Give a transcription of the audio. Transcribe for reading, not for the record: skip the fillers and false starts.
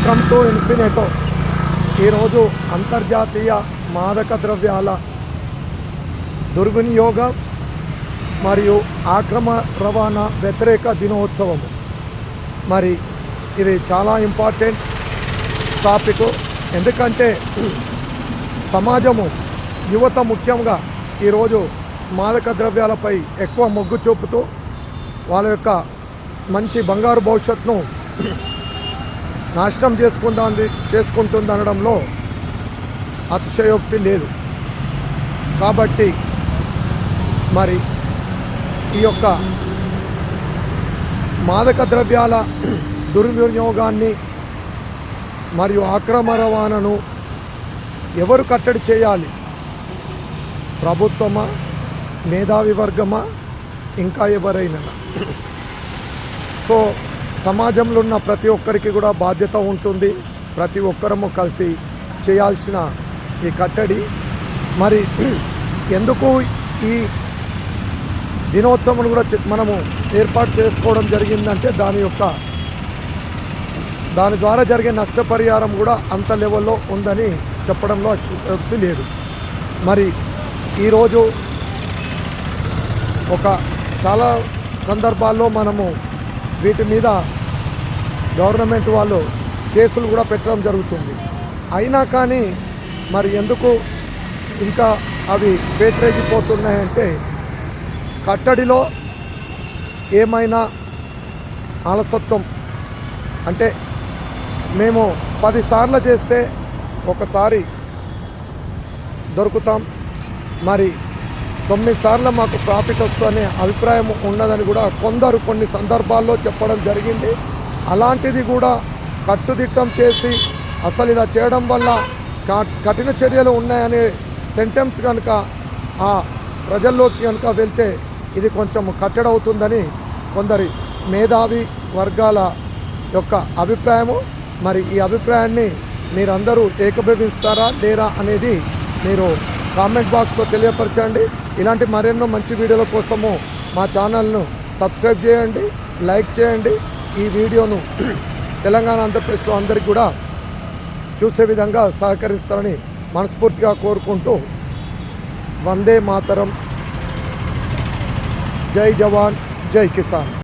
Welcome to ఇన్ఫినిటో. ఈరోజు అంతర్జాతీయ మాదక ద్రవ్యాల దుర్వినియోగం మరియు ఆక్రమ రవాణా వ్యతిరేక దినోత్సవం. మరి ఇది చాలా ఇంపార్టెంట్ టాపిక్, ఎందుకంటే సమాజము యువత ముఖ్యంగా ఈరోజు మాదక ద్రవ్యాలపై ఎక్కువ మొగ్గు చూపుతూ వాళ్ళ యొక్క మంచి బంగారు భవిష్యత్తును నాశనం చేసుకుంటుందనడంలో అతిశయోక్తి లేదు. కాబట్టి మరి ఈ యొక్క మాదక ద్రవ్యాల దుర్వినియోగాన్ని మరియు ఆక్రమ రవాణాను ఎవరు కట్టడి చేయాలి? ప్రభుత్వమా, మేధావి వర్గమా, ఇంకా ఎవరైనా? సో సమాజంలో ఉన్న ప్రతి ఒక్కరికి కూడా బాధ్యత ఉంటుంది. ప్రతి ఒక్కరము కలిసి చేయాల్సిన ఈ కట్టడి. మరి ఎందుకు ఈ దినోత్సవం కూడా మనము ఏర్పాటు చేసుకోవడం జరిగిందంటే దాని ద్వారా జరిగే నష్టపరిహారం కూడా అంత లెవెల్లో ఉందని చెప్పడంలో అతిశయోక్తి లేదు. మరి ఈరోజు చాలా సందర్భాల్లో మనము వీటి మీద గవర్నమెంట్ వాళ్ళు కేసులు కూడా పెట్టడం జరుగుతుంది. అయినా కానీ మరి ఎందుకు ఇంకా అవి పేటరేగిపోతున్నాయంటే కట్టడిలో ఏమైనా అలసత్వం, అంటే మేము 10 సార్లు చేస్తే ఒకసారి దొరుకుతాం, మరి 9 సార్లు మాకు ప్రాఫిట్ వస్తుందనే అభిప్రాయం ఉన్నదని కూడా కొందరు కొన్ని సందర్భాల్లో చెప్పడం జరిగింది. అలాంటిది కూడా కట్టుదిట్టం చేసి అసలు ఇలా చేయడం వల్ల కఠిన చర్యలు ఉన్నాయనే సెంటెన్స్ కనుక ఆ ప్రజల్లోకి కనుక వెళ్తే ఇది కొంచెం కట్టడవుతుందని కొందరి మేధావి వర్గాల యొక్క అభిప్రాయము. మరి ఈ అభిప్రాయాన్ని మీరందరూ ఏకీభవిస్తారా లేరా అనేది మీరు కామెంట్ బాక్స్లో తెలియపరచండి. ఇలాంటి మరెన్నో మంచి వీడియోల కోసము మా ఛానల్ను సబ్స్క్రైబ్ చేయండి, లైక్ చేయండి. ఈ వీడియోను తెలంగాణ, ఆంధ్రప్రదేశ్లో అందరికీ కూడా చూసే విధంగా సహకరిస్తారని మనస్ఫూర్తిగా కోరుకుంటూ వందే మాతరం, జై జవాన్, జై కిసాన్.